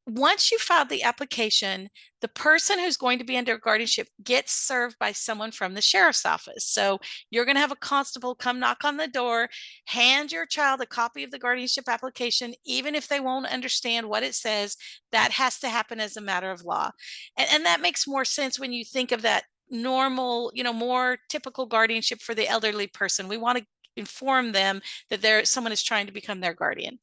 Once you file the application, the person who's going to be under guardianship gets served by someone from the sheriff's office. So you're going to have a constable come knock on the door, hand your child a copy of the guardianship application, even if they won't understand what it says. That has to happen as a matter of law. And that makes more sense when you think of that normal, more typical guardianship for the elderly person. We want to inform them that someone is trying to become their guardian.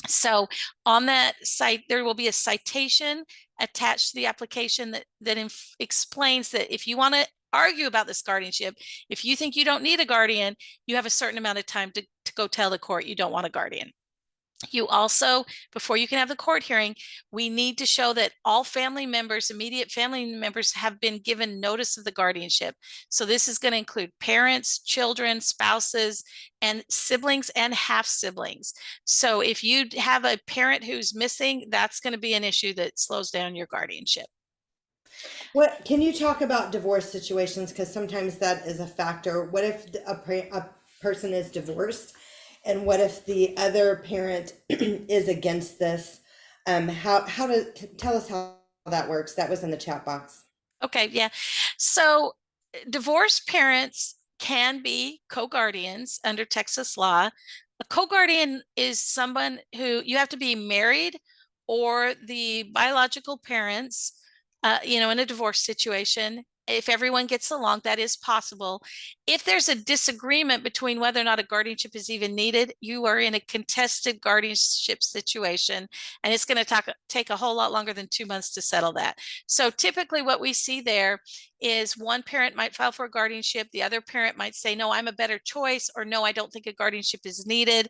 So on that site, there will be a citation attached to the application that explains that if you want to argue about this guardianship, if you think you don't need a guardian, you have a certain amount of time to go tell the court you don't want a guardian. You also, before you can have the court hearing, we need to show that all family members, immediate family members, have been given notice of the guardianship. So this is going to include parents, children, spouses, and siblings and half siblings. So if you have a parent who's missing, that's going to be an issue that slows down your guardianship. What can you talk about divorce situations? Because sometimes that is a factor. What if a person is divorced, and what if the other parent is against this? How to tell us how that works? That was in the chat box. Okay, yeah. So divorced parents can be co-guardians under Texas law. A co-guardian is someone who you have to be married or the biological parents, in a divorce situation. If everyone gets along, that is possible. If there's a disagreement between whether or not a guardianship is even needed, you are in a contested guardianship situation, and it's going to take a whole lot longer than 2 months to settle that. So typically what we see there is one parent might file for a guardianship. The other parent might say, no, I'm a better choice, or no, I don't think a guardianship is needed.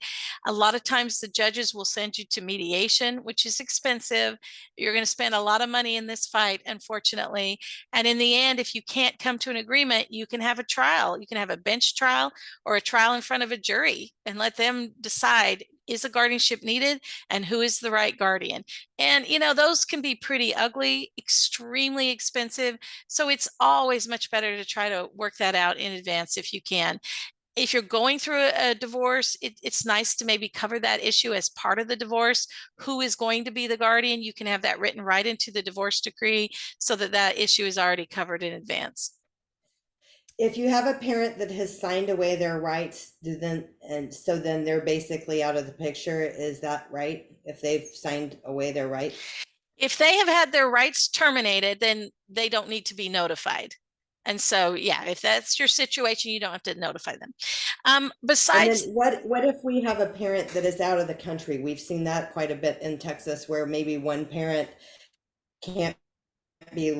A lot of times the judges will send you to mediation, which is expensive. You're going to spend a lot of money in this fight, unfortunately. And in the end, if you can't come to an agreement, you can have a trial. You can have a bench trial or a trial in front of a jury and let them decide, is a guardianship needed and who is the right guardian? And, those can be pretty ugly, extremely expensive. So it's always much better to try to work that out in advance if you can. If you're going through a divorce, it's nice to maybe cover that issue as part of the divorce. Who is going to be the guardian? You can have that written right into the divorce decree so that issue is already covered in advance. If you have a parent that has signed away their rights, so then they're basically out of the picture. Is that right? If they've signed away their rights? If they have had their rights terminated, then they don't need to be notified. And so, yeah, if that's your situation, you don't have to notify them. And Besides, then what if we have a parent that is out of the country? We've seen that quite a bit in Texas, where maybe one parent can't be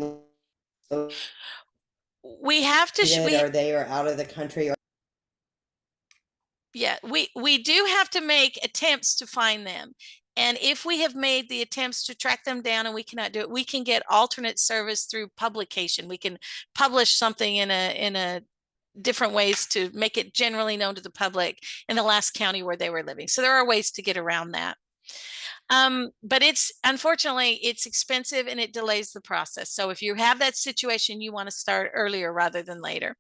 we have to, or they are out of the country. Yeah, we do have to make attempts to find them. And if we have made the attempts to track them down and we cannot do it, we can get alternate service through publication. We can publish something in a different ways to make it generally known to the public in the last county where they were living. So there are ways to get around that. But it's unfortunately it's expensive and it delays the process. So if you have that situation, you want to start earlier rather than later.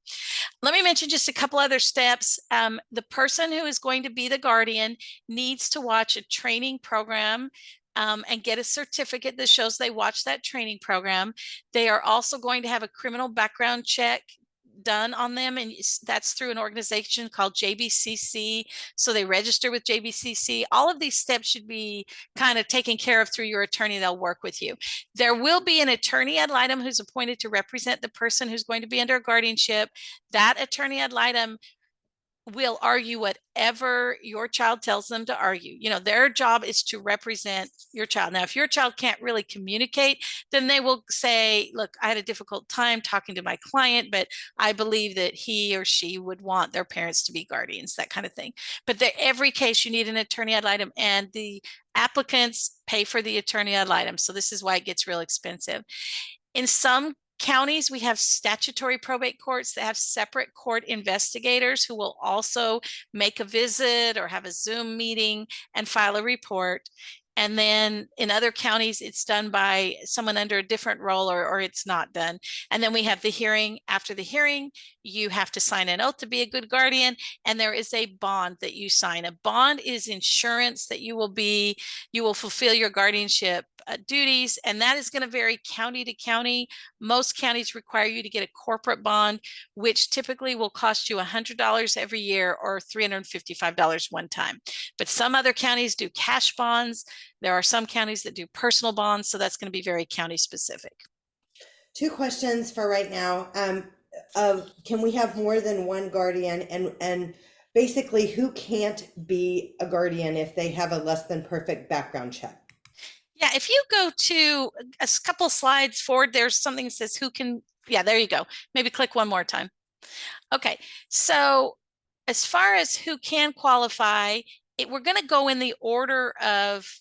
Let me mention just a couple other steps. The person who is going to be the guardian needs to watch a training program and get a certificate that shows they watched that training program. They are also going to have a criminal background check done on them, and that's through an organization called JBCC. So they register with JBCC. All of these steps should be kind of taken care of through your attorney. They'll work with you. There will be an attorney ad litem who's appointed to represent the person who's going to be under guardianship. That attorney ad litem will argue whatever your child tells them to argue. You know, their job is to represent your child. Now, if your child can't really communicate, then they will say, look, I had a difficult time talking to my client, but I believe that he or she would want their parents to be guardians, that kind of thing. But every case you need an attorney ad litem, and the applicants pay for the attorney ad litem. So this is why it gets real expensive. In some counties, we have statutory probate courts that have separate court investigators who will also make a visit or have a Zoom meeting and file a report. And then in other counties, it's done by someone under a different role, or it's not done. And then we have the hearing. After the hearing, you have to sign an oath to be a good guardian. And there is a bond that you sign. A bond is insurance that you will fulfill your guardianship duties. And that is going to vary county to county. Most counties require you to get a corporate bond, which typically will cost you $100 every year or $355 one time. But some other counties do cash bonds. There are some counties that do personal bonds, so that's going to be very county specific. Two questions for right now. Can we have more than one guardian, and basically who can't be a guardian if they have a less than perfect background check? Yeah, if you go to a couple slides forward, there's something that says who can, yeah, there you go. Maybe click one more time. Okay, so as far as who can qualify, we're going to go in the order of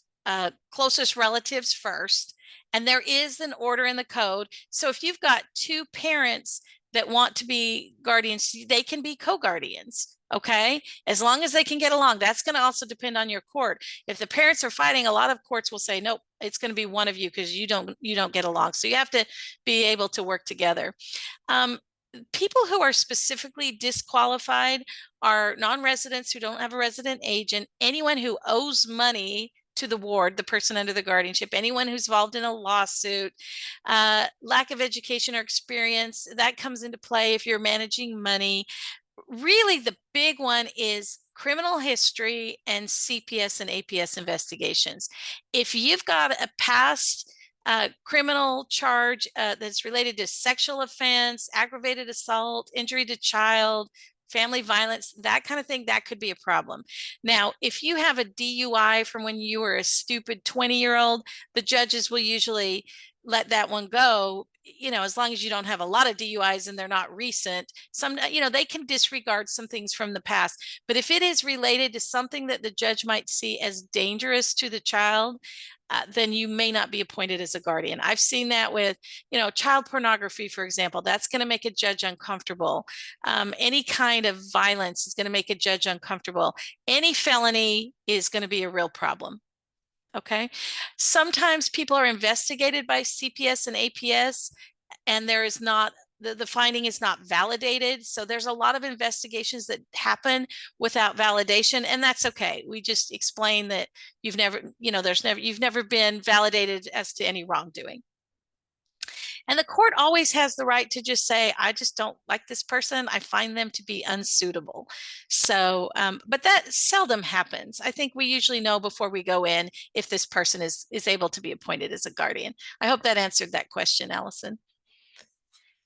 closest relatives first. And there is an order in the code. So if you've got two parents that want to be guardians, they can be co-guardians. Okay, as long as they can get along. That's going to also depend on your court. If the parents are fighting, a lot of courts will say, nope, it's going to be one of you because you don't get along. So you have to be able to work together. People who are specifically disqualified are non-residents who don't have a resident agent, anyone who owes money to the ward, the person under the guardianship, anyone who's involved in a lawsuit, lack of education or experience, that comes into play if you're managing money. Really, the big one is criminal history and CPS and APS investigations. If you've got a past criminal charge that's related to sexual offense, aggravated assault, injury to child, family violence, that kind of thing, that could be a problem. Now, if you have a DUI from when you were a stupid 20-year-old, the judges will usually let that one go, you know, as long as you don't have a lot of DUIs and they're not recent. Some, you know, they can disregard some things from the past. But if it is related to something that the judge might see as dangerous to the child, then you may not be appointed as a guardian. I've seen that with, you know, child pornography, for example. That's going to make a judge uncomfortable. Any kind of violence is going to make a judge uncomfortable. Any felony is going to be a real problem. Okay. Sometimes people are investigated by CPS and APS, and there is not, the finding is not validated. So there's a lot of investigations that happen without validation, and that's okay. We just explain that you've never, you know, you've never been validated as to any wrongdoing. And the court always has the right to just say, I just don't like this person. I find them to be unsuitable. So, but that seldom happens. I think we usually know before we go in if this person is able to be appointed as a guardian. I hope that answered that question, Allison.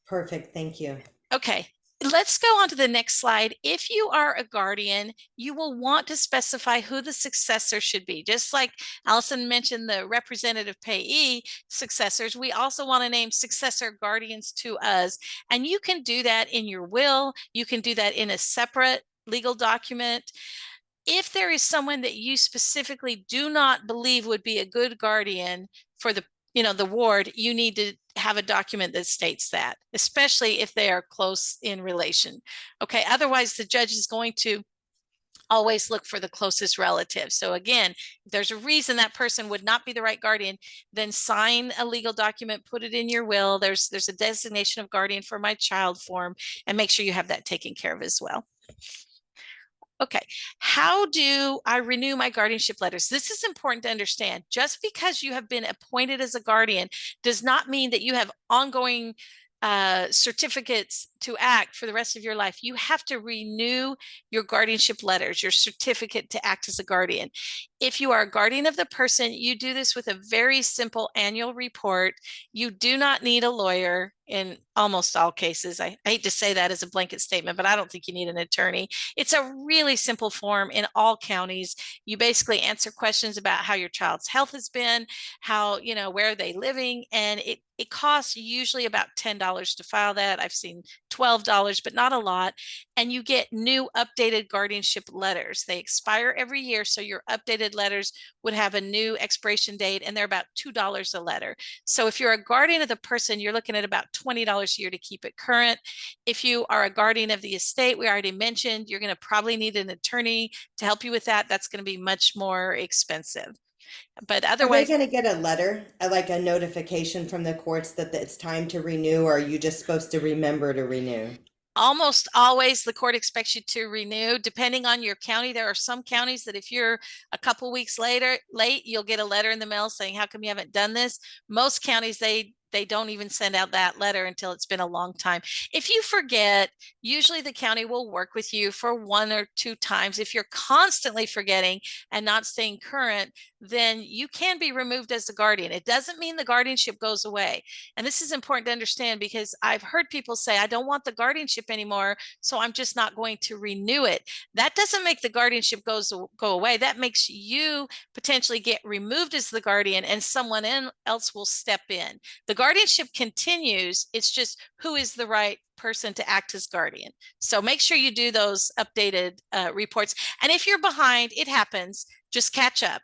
Perfect. Thank you. Okay. Let's go on to the next slide. If you are a guardian, you will want to specify who the successor should be. Just like Allison mentioned the representative payee successors, we also want to name successor guardians to us. And you can do that in your will. You can do that in a separate legal document. If there is someone that you specifically do not believe would be a good guardian for the ward, you need to have a document that states that, especially if they are close in relation. Okay, otherwise the judge is going to always look for the closest relative. So again, if there's a reason that person would not be the right guardian, then sign a legal document, put it in your will. There's a designation of guardian for my child form, and make sure you have that taken care of as well. Okay, how do I renew my guardianship letters? This is important to understand. Just because you have been appointed as a guardian does not mean that you have ongoing certificates to act for the rest of your life. You have to renew your guardianship letters, your certificate to act as a guardian. If you are a guardian of the person, you do this with a very simple annual report. You do not need a lawyer in almost all cases. I hate to say that as a blanket statement, but I don't think you need an attorney. It's a really simple form in all counties. You basically answer questions about how your child's health has been, how, where are they living, and it costs usually about $10 to file that. I've seen $12, but not a lot. And you get new updated guardianship letters. They expire every year, so your updated letters would have a new expiration date, and they're about $2 a letter. So if you're a guardian of the person, you're looking at about $20 a year to keep it current. If you are a guardian of the estate, we already mentioned, you're going to probably need an attorney to help you with that. That's going to be much more expensive. But Are they otherwise, going to get a letter, like a notification from the courts that it's time to renew, or are you just supposed to remember to renew? almost always the court expects you to renew, depending on your county. There are some counties that if you're a couple weeks late, you'll get a letter in the mail saying, how come you haven't done this? Most counties, they don't even send out that letter until it's been a long time. If you forget, usually the county will work with you for 1 or 2 times. If you're constantly forgetting and not staying current, then you can be removed as a guardian. It doesn't mean the guardianship goes away. And this is important to understand, because I've heard people say, I don't want the guardianship anymore, so I'm just not going to renew it. That doesn't make the guardianship go away. That makes you potentially get removed as the guardian, and someone else will step in. The guardianship continues. It's just who is the right person to act as guardian. So make sure you do those updated reports. And if you're behind, it happens, just catch up,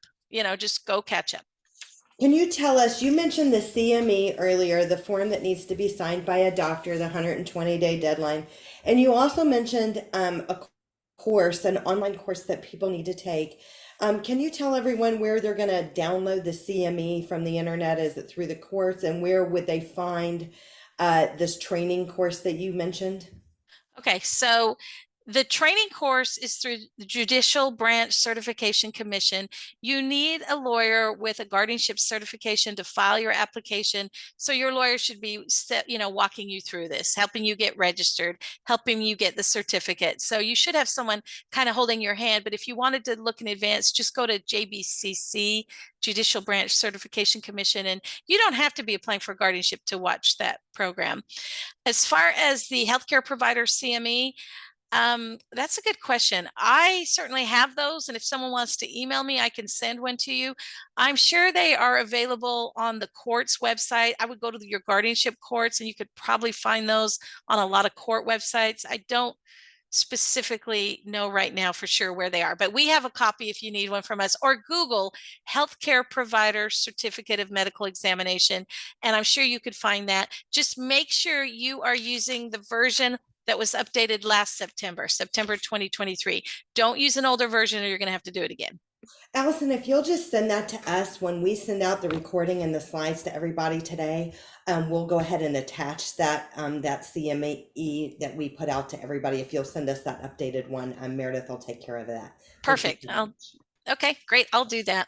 just go catch up. Can you tell us, you mentioned the CME earlier, the form that needs to be signed by a doctor, the 120-day deadline. And you also mentioned a course, an online course that people need to take. Can you tell everyone where they're going to download the CME from the internet? Is it through the courts? And where would they find this training course that you mentioned? Okay, so the training course is through the Judicial Branch Certification Commission. You need a lawyer with a guardianship certification to file your application. So your lawyer should be, walking you through this, helping you get registered, helping you get the certificate. So you should have someone kind of holding your hand. But if you wanted to look in advance, just go to JBCC, Judicial Branch Certification Commission, and you don't have to be applying for guardianship to watch that program. As far as the healthcare provider CME, that's a good question. I certainly have those, and if someone wants to email me, I can send one to you. I'm sure they are available on the court's website. I would go to your guardianship courts, and you could probably find those on a lot of court websites. I don't specifically know right now for sure where they are, but we have a copy if you need one from us, or Google healthcare provider certificate of medical examination, and I'm sure you could find that. Just make sure you are using the version that was updated last September 2023. Don't use an older version, or you're going to have to do it again. Allison, if you'll just send that to us when we send out the recording and the slides to everybody today, we'll go ahead and attach that CME that we put out to everybody. If you'll send us that updated one, Meredith will take care of that. Perfect. Okay, great. I'll do that.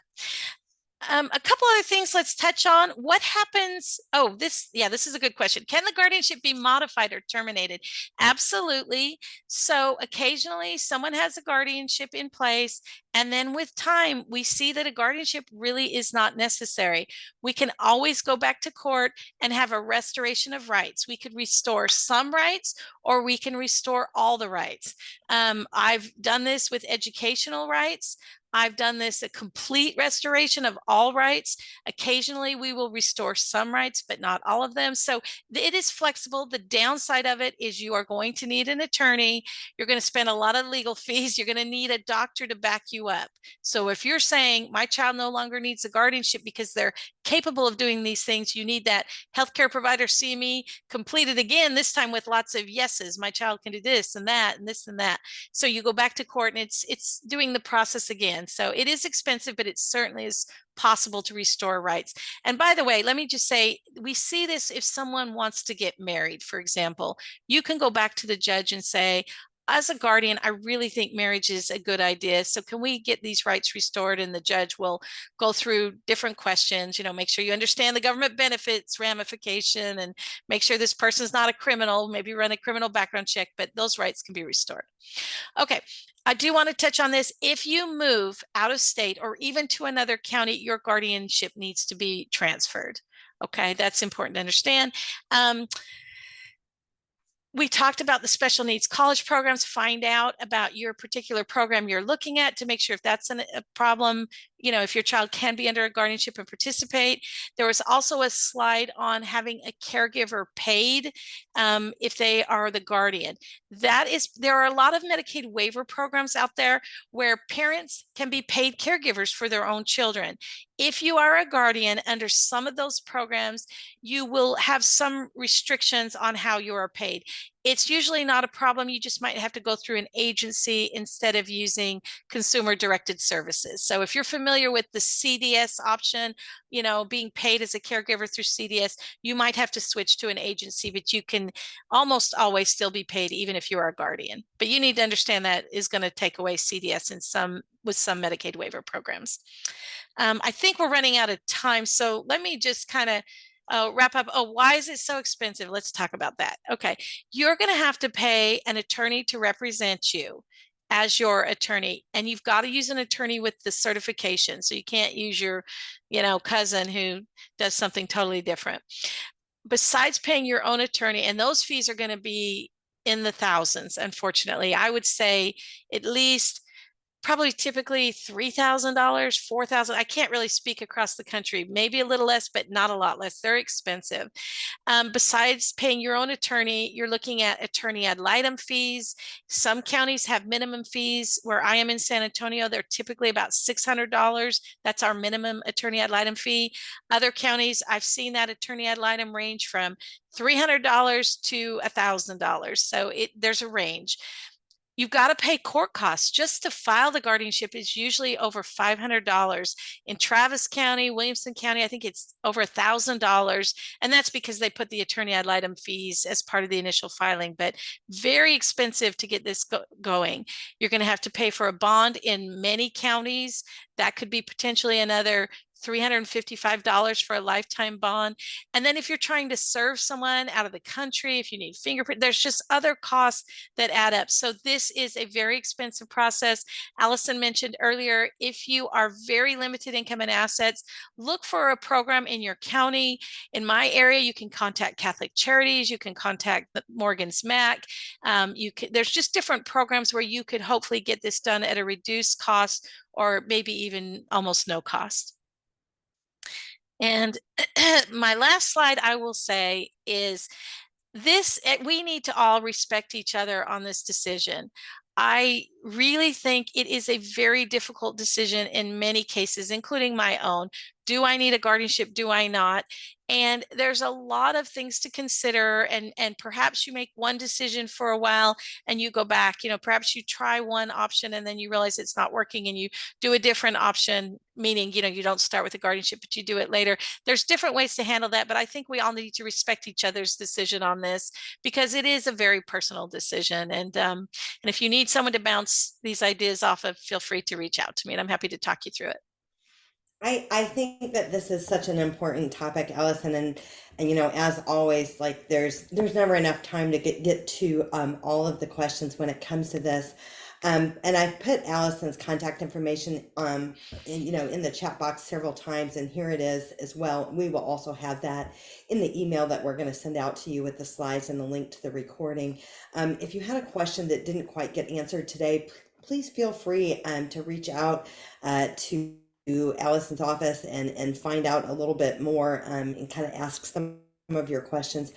A couple other things let's touch on. What happens? Oh, this is a good question. Can the guardianship be modified or terminated? Absolutely. So occasionally someone has a guardianship in place, and then with time, we see that a guardianship really is not necessary. We can always go back to court and have a restoration of rights. We could restore some rights, or we can restore all the rights. I've done this with educational rights. I've done this a complete restoration of all rights. Occasionally we will restore some rights, but not all of them. So it is flexible. The downside of it is you are going to need an attorney. You're going to spend a lot of legal fees. You're going to need a doctor to back you up. So if you're saying my child no longer needs a guardianship because they're capable of doing these things, you need that healthcare provider see me completed again, this time with lots of yeses. My child can do this and that and this and that. So you go back to court and it's doing the process again. So it is expensive, but it certainly is possible to restore rights. And by the way, let me just say, we see this if someone wants to get married, for example, you can go back to the judge and say, as a guardian, I really think marriage is a good idea. So can we get these rights restored? And the judge will go through different questions, make sure you understand the government benefits ramification and make sure this person's not a criminal, maybe run a criminal background check, but those rights can be restored. Okay. I do want to touch on this. If you move out of state or even to another county, your guardianship needs to be transferred. Okay. That's important to understand. We talked about the special needs college programs. Find out about your particular program you're looking at to make sure if that's a problem, if your child can be under a guardianship and participate. There was also a slide on having a caregiver paid if they are the guardian. There are a lot of Medicaid waiver programs out there where parents can be paid caregivers for their own children. If you are a guardian under some of those programs, you will have some restrictions on how you are paid. It's usually not a problem. You just might have to go through an agency instead of using consumer directed services. So if you're familiar with the CDS option, being paid as a caregiver through CDS, you might have to switch to an agency, but you can almost always still be paid even if you are a guardian. But you need to understand that is going to take away CDS with some Medicaid waiver programs. I think we're running out of time. So let me just kind of wrap up. Oh, why is it so expensive? Let's talk about that. Okay. You're going to have to pay an attorney to represent you as your attorney, and you've got to use an attorney with the certification. So you can't use your, cousin who does something totally different. Besides paying your own attorney, and those fees are going to be in the thousands, unfortunately. I would say at least probably typically $3,000, $4,000. I can't really speak across the country, maybe a little less, but not a lot less. They're expensive. Besides paying your own attorney, you're looking at attorney ad litem fees. Some counties have minimum fees. Where I am in San Antonio, they're typically about $600. That's our minimum attorney ad litem fee. Other counties, I've seen that attorney ad litem range from $300 to $1,000. So there's a range. You've got to pay court costs. Just to file the guardianship is usually over $500. In Travis County, Williamson County, I think it's over $1,000. And that's because they put the attorney ad litem fees as part of the initial filing, but very expensive to get this going. You're going to have to pay for a bond in many counties. That could be potentially another $355 for a lifetime bond. And then if you're trying to serve someone out of the country, if you need fingerprint, there's just other costs that add up. So this is a very expensive process. Alison mentioned earlier, if you are very limited income and assets, look for a program in your county. In my area, you can contact Catholic Charities, you can contact Morgan's Mac. There's just different programs where you could hopefully get this done at a reduced cost or maybe even almost no cost. And my last slide, I will say, is we need to all respect each other on this decision. I really think it is a very difficult decision in many cases, including my own. Do I need a guardianship? Do I not? And there's a lot of things to consider, and perhaps you make one decision for a while and you go back, perhaps you try one option and then you realize it's not working and you do a different option, meaning, you don't start with a guardianship, but you do it later. There's different ways to handle that, but I think we all need to respect each other's decision on this because it is a very personal decision. And if you need someone to bounce these ideas off of, feel free to reach out to me and I'm happy to talk you through it. I think that this is such an important topic, Allison, and as always, like there's never enough time to get to all of the questions when it comes to this. And I've put Allison's contact information in the chat box several times, and here it is as well. We will also have that in the email that we're going to send out to you with the slides and the link to the recording. If you had a question that didn't quite get answered today, please feel free to reach out to Allison's office and find out a little bit more and kind of ask some of your questions.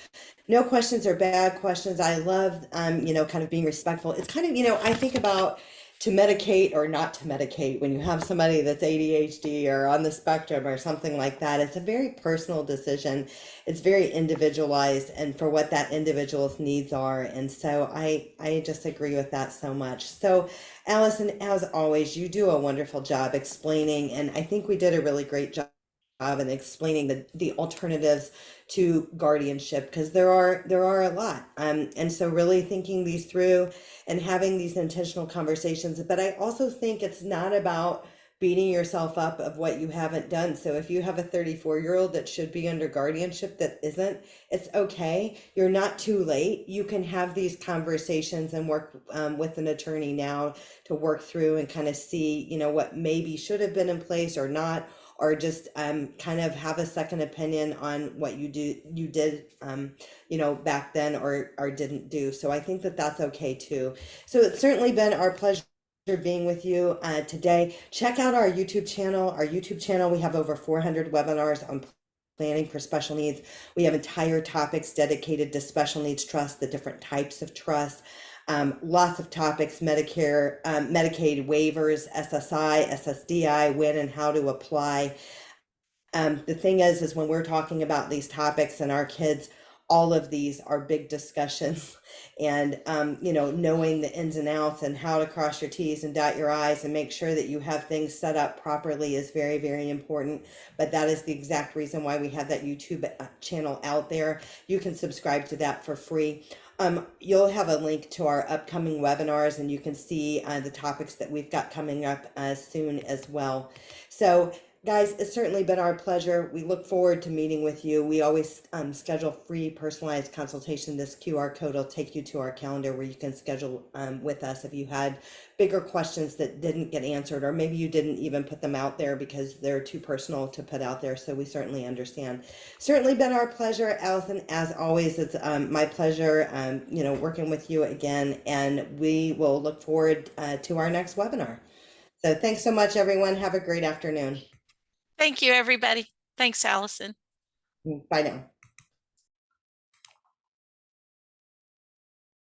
No questions are bad questions. I love, kind of being respectful. It's kind of, I think about to medicate or not to medicate when you have somebody that's ADHD or on the spectrum or something like that. It's a very personal decision. It's very individualized and for what that individual's needs are. And so I just agree with that so much. So, Allison, as always, you do a wonderful job explaining, and I think we did a really great job in explaining the alternatives to guardianship because there are a lot and so really thinking these through and having these intentional conversations. But I also think it's not about beating yourself up of what you haven't done. So if you have a 34-year-old that should be under guardianship that isn't, it's okay. You're not too late. You can have these conversations and work with an attorney now to work through and kind of see, what maybe should have been in place or not, or just kind of have a second opinion on what you did back then or didn't do. So I think that that's okay too. So it's certainly been our pleasure being with you today. Check out our YouTube channel. Our YouTube channel, we have over 400 webinars on planning for special needs. We have entire topics dedicated to special needs trust, the different types of trust. Lots of topics: Medicare, Medicaid waivers, SSI, SSDI, when and how to apply. The thing is when we're talking about these topics and our kids, all of these are big discussions. And, knowing the ins and outs and how to cross your T's and dot your I's and make sure that you have things set up properly is very, very important. But that is the exact reason why we have that YouTube channel out there. You can subscribe to that for free. You'll have a link to our upcoming webinars and you can see the topics that we've got coming up soon as well. So, guys, it's certainly been our pleasure. We look forward to meeting with you. We always schedule free personalized consultation. This QR code will take you to our calendar where you can schedule with us if you had bigger questions that didn't get answered, or maybe you didn't even put them out there because they're too personal to put out there. So we certainly understand. Certainly been our pleasure, Allison. As always, it's my pleasure, working with you again, and we will look forward to our next webinar. So thanks so much, everyone. Have a great afternoon. Thank you, everybody. Thanks, Allison. Bye now.